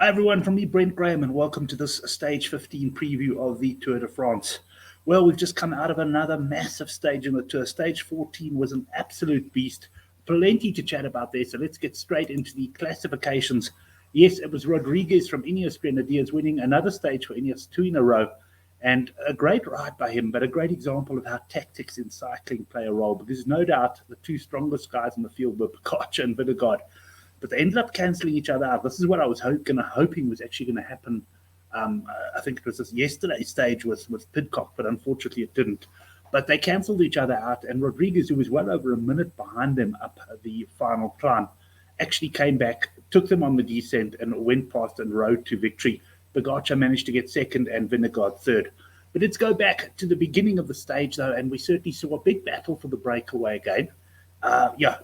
Hi everyone, from me, Brent Graham, and welcome to this Stage 15 preview of the Tour de France. Well, we've just come out of another massive stage in the Tour. Stage 14 was an absolute beast. Plenty to chat about there, so let's get straight into the classifications. Yes, it was Rodriguez from Ineos Grenadiers winning another stage for Ineos, two in a row, and a great ride by him, but a great example of how tactics in cycling play a role, because no doubt the two strongest guys in the field were Pogačar and Vingegaard, but they ended up cancelling each other out. This is what I was hoping was actually going to happen. I think it was this yesterday's stage with Pidcock, but unfortunately it didn't. But they cancelled each other out, and Rodriguez, who was well over a minute behind them up the final climb, actually came back, took them on the descent, and went past and rode to victory. Pogačar managed to get second and Vingegaard third. But let's go back to the beginning of the stage, though, and we certainly saw a big battle for the breakaway again.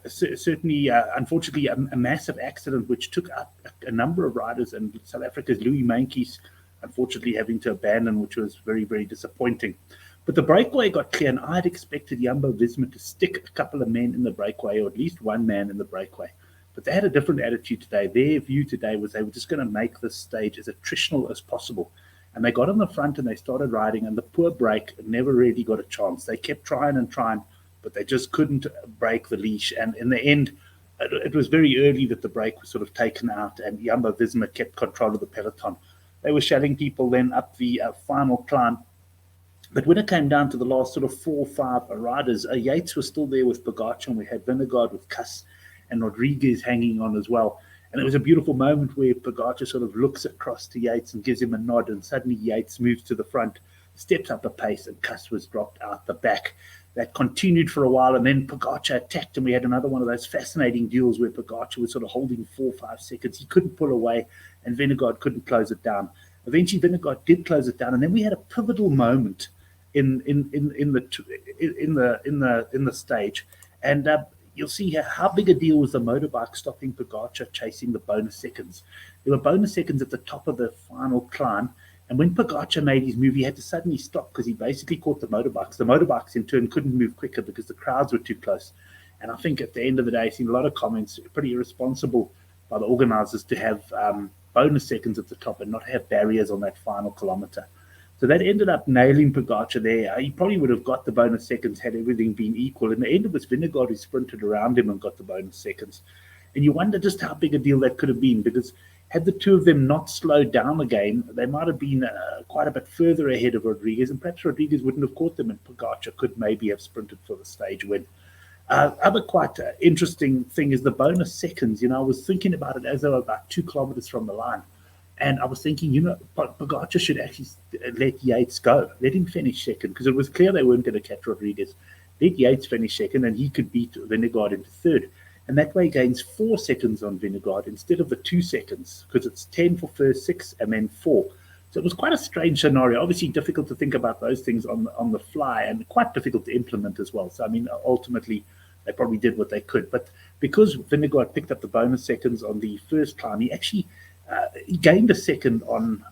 Certainly, unfortunately, a massive accident which took out a number of riders, and South Africa's Louis Meintjes, unfortunately, having to abandon, which was very, very disappointing. But the breakaway got clear, and I'd expected Jumbo-Visma to stick a couple of men in the breakaway, or at least one man in the breakaway. But they had a different attitude today. Their view today was they were just going to make this stage as attritional as possible. And they got on the front and they started riding, and the poor break never really got a chance. They kept trying and trying, but they just couldn't break the leash. And in the end, it was very early that the break was sort of taken out, and Jumbo-Visma kept control of the peloton. They were shelling people then up the final climb. But when it came down to the last sort of 4 or 5 riders, Yates was still there with Pogačar, and we had Vingegaard with Kuss and Rodriguez hanging on as well. And it was a beautiful moment where Pogačar sort of looks across to Yates and gives him a nod, and suddenly Yates moves to the front, steps up a pace, and Kuss was dropped out the back. That continued for a while, and then Pogačar attacked, and we had another one of those fascinating duels where Pogačar was sort of holding 4 or 5 seconds. He couldn't pull away, and Vingegaard couldn't close it down. Eventually, Vingegaard did close it down, and then we had a pivotal moment in the stage, and you'll see here how big a deal was the motorbike stopping Pogačar chasing the bonus seconds. There were bonus seconds at the top of the final climb. And when Pogačar made his move, he had to suddenly stop because he basically caught the motorbikes. The motorbikes, in turn, couldn't move quicker because the crowds were too close. And I think at the end of the day, I've seen a lot of comments, pretty irresponsible by the organisers to have bonus seconds at the top and not have barriers on that final kilometre. So that ended up nailing Pogačar there. He probably would have got the bonus seconds had everything been equal. In the end, it was Vingegaard who sprinted around him and got the bonus seconds. And you wonder just how big a deal that could have been, because had the two of them not slowed down again, they might have been quite a bit further ahead of Rodriguez, and perhaps Rodriguez wouldn't have caught them, and Pogačar could maybe have sprinted for the stage win. Other quite interesting thing is the bonus seconds. I was thinking about it as they were about 2 kilometers from the line, and I was thinking, Pogačar should actually let Yates go, let him finish second, because it was clear they weren't going to catch Rodriguez. Let Yates finish second, and he could beat Vingegaard into third. And that way he gains 4 seconds on Vingegaard instead of the 2 seconds, because it's 10 for first, 6, and then 4. So it was quite a strange scenario. Obviously difficult to think about those things on the fly, and quite difficult to implement as well. So, I mean, ultimately, they probably did what they could. But because Vingegaard picked up the bonus seconds on the first climb, he actually he gained a second on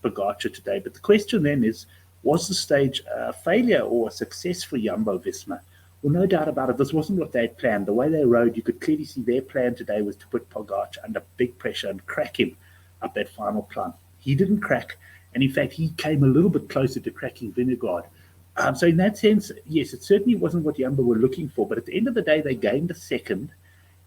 Pogačar today. But the question then is, was the stage a failure or a success for Jumbo-Visma? Well, no doubt about it, this wasn't what they had planned. The way they rode, you could clearly see their plan today was to put Pogačar under big pressure and crack him up that final climb. He didn't crack, and in fact, he came a little bit closer to cracking Vingegaard. So in that sense, yes, it certainly wasn't what Jumbo were looking for, but at the end of the day, they gained a second,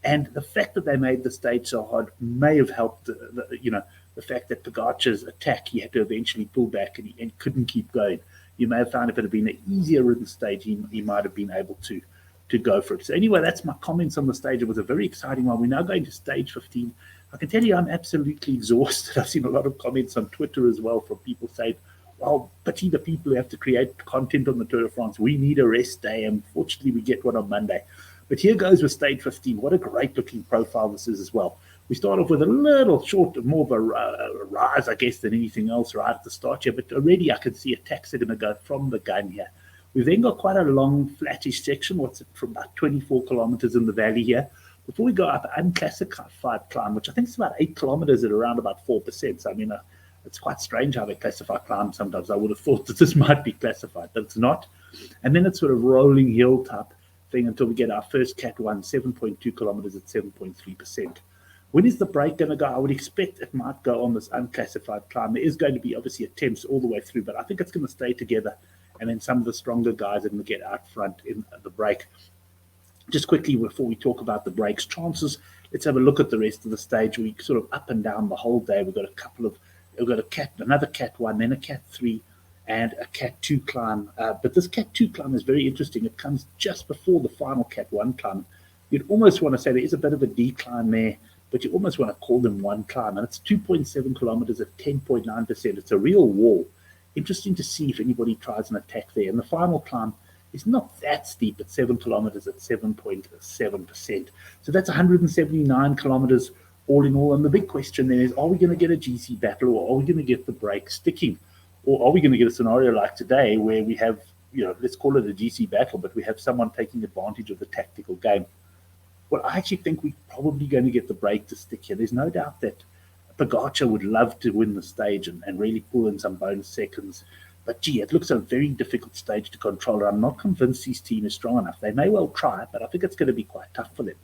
and the fact that they made the stage so hard may have helped, the fact that Pogačar's attack, he had to eventually pull back and he couldn't keep going. You may have found if it had been an easier ridden stage, he might have been able to go for it. So anyway, that's my comments on the stage. It was a very exciting one. We're now going to stage 15. I can tell you I'm absolutely exhausted. I've seen a lot of comments on Twitter as well from people saying, well, pity the people who have to create content on the Tour de France. We need a rest day. Unfortunately, we get one on Monday. But here goes with stage 15. What a great-looking profile this is as well. We start off with a little short, more of a rise, I guess, than anything else right at the start here. But already I can see attacks are going to go from the gun here. We've then got quite a long, flattish section. What's it, from about 24 kilometers in the valley here. Before we go up, unclassified climb, which I think is about 8 kilometers at around about 4%. So, I mean, it's quite strange how they classify climb sometimes. I would have thought that this might be classified, but it's not. And then it's sort of rolling hill type thing until we get our first Cat 1, 7.2 kilometers at 7.3%. When is the break going to go? I would expect it might go on this unclassified climb. There is going to be obviously attempts all the way through, but I think it's going to stay together. And then some of the stronger guys are going to get out front in the break. Just quickly before we talk about the breaks chances, let's have a look at the rest of the stage. We sort of up and down the whole day. We've got another cat 1, then a cat 3, and a cat 2 climb. But this cat 2 climb is very interesting. It comes just before the final cat 1 climb. You'd almost want to say there is a bit of a decline there, but you almost want to call them one climb. And it's 2.7 kilometers at 10.9%. It's a real wall. Interesting to see if anybody tries an attack there. And the final climb is not that steep at 7 kilometers at 7.7%. So that's 179 kilometers all in all. And the big question there is, are we going to get a GC battle, or are we going to get the break sticking? Or are we going to get a scenario like today where we have, let's call it a GC battle, but we have someone taking advantage of the tactical game? Well, I actually think we're probably going to get the break to stick here. There's no doubt that Pogačar would love to win the stage and really pull in some bonus seconds. But gee, it looks a very difficult stage to control. I'm not convinced his team is strong enough. They may well try, but I think it's going to be quite tough for them.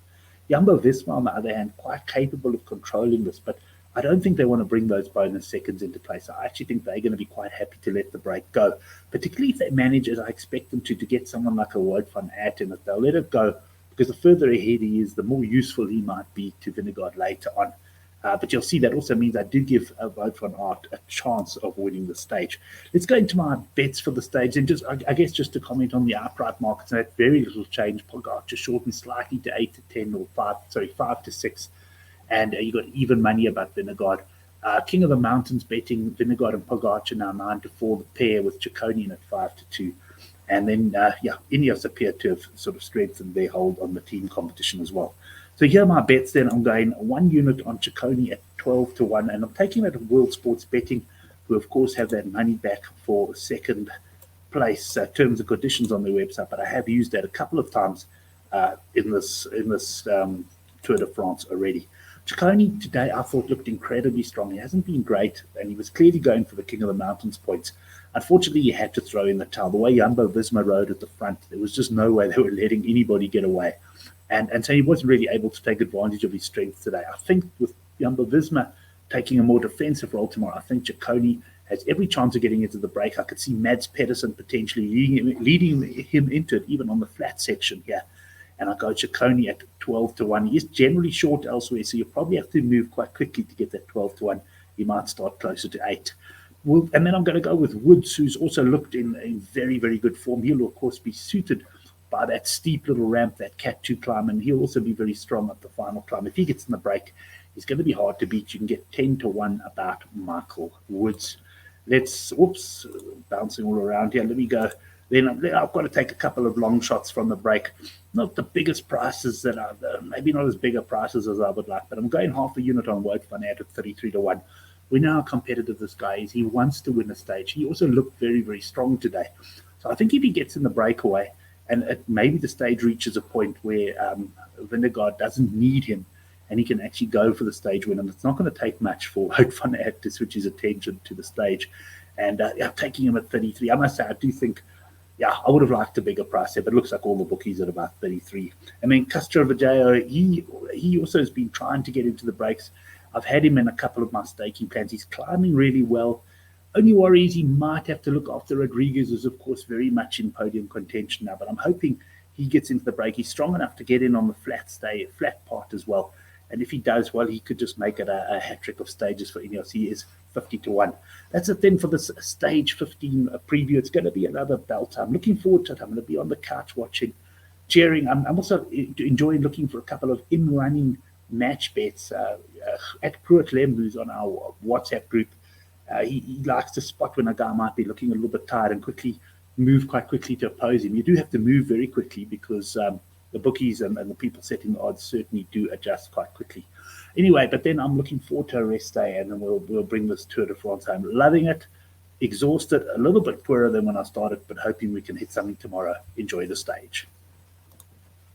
Jumbo-Visma, on the other hand, quite capable of controlling this, but I don't think they want to bring those bonus seconds into place. I actually think they're going to be quite happy to let the break go, particularly if they manage, as I expect them to get someone like a Wout van Aert in it. They'll let it go, because the further ahead he is, the more useful he might be to Vingegaard later on. But you'll see that also means I do give Wout van Aert a chance of winning the stage. Let's go into my bets for the stage. And I guess just to comment on the outright markets, and that very little change. Pogačar shortened slightly to 8 to 10 or 5 to 6. And you got even money about Vingegaard. King of the Mountains betting Vingegaard and Pogačar now 9 to 4, the pair with Ciccone at 5 to 2. And then, Ineos appear to have sort of strengthened their hold on the team competition as well. So here are my bets then. I'm going 1 unit on Ciccone at 12 to 1. And I'm taking that at World Sports Betting, who of course have that money back for second place terms and conditions on their website. But I have used that a couple of times in this Tour de France already. Ciccone today I thought looked incredibly strong. He hasn't been great, and he was clearly going for the King of the Mountains points. Unfortunately, he had to throw in the towel. The way Jumbo-Visma rode at the front, there was just no way they were letting anybody get away. And so he wasn't really able to take advantage of his strength today. I think with Jumbo-Visma taking a more defensive role tomorrow, I think Ciccone has every chance of getting into the break. I could see Mads Pedersen potentially leading him into it, even on the flat section here. And I go Ciccone at 12 to 1. He is generally short elsewhere, so you probably have to move quite quickly to get that 12 to 1. He might start closer to 8. And then I'm going to go with Woods, who's also looked in very, very good form. He'll, of course, be suited by that steep little ramp, that Cat 2 climb, and he'll also be very strong at the final climb. If he gets in the break, he's going to be hard to beat. You can get 10 to 1 about Michael Woods. Bouncing all around here. Let me go. Then I've got to take a couple of long shots from the break. Not the biggest prices that are, maybe not as big a prices as I would like, but I'm going half a unit on Wout van Aert at 33 to 1. We know how competitive this guy is. He wants to win a stage. He also looked very, very strong today. So I think if he gets in the breakaway, and maybe the stage reaches a point where Vingegaard doesn't need him, and he can actually go for the stage win. And it's not going to take much for Wout van Aert to switch his attention to the stage. And taking him at 33, I must say, I do think, I would have liked a bigger price there, but it looks like all the bookies are about 33. I mean, Castrovilliero, he also has been trying to get into the breaks. I've had him in a couple of my staking plans. He's climbing really well. Only worry is he might have to look after Rodriguez, who's, of course, very much in podium contention now. But I'm hoping he gets into the break. He's strong enough to get in on the flat part as well. And if he does well, he could just make it a hat-trick of stages for Ineos. He is 50 to 1. That's it then for this stage 15 preview. It's going to be another belt. I'm looking forward to it. I'm going to be on the couch watching, cheering. I'm also enjoying looking for a couple of in-running match bets at Pruitt Lem, who's on our WhatsApp group. He likes to spot when a guy might be looking a little bit tired and quickly move quite quickly to oppose him. You do have to move very quickly because the bookies and the people setting the odds certainly do adjust quite quickly. Anyway, but then I'm looking forward to a rest day, and then we'll bring this Tour de France home. Loving it, exhausted, a little bit poorer than when I started, but hoping we can hit something tomorrow. Enjoy the stage.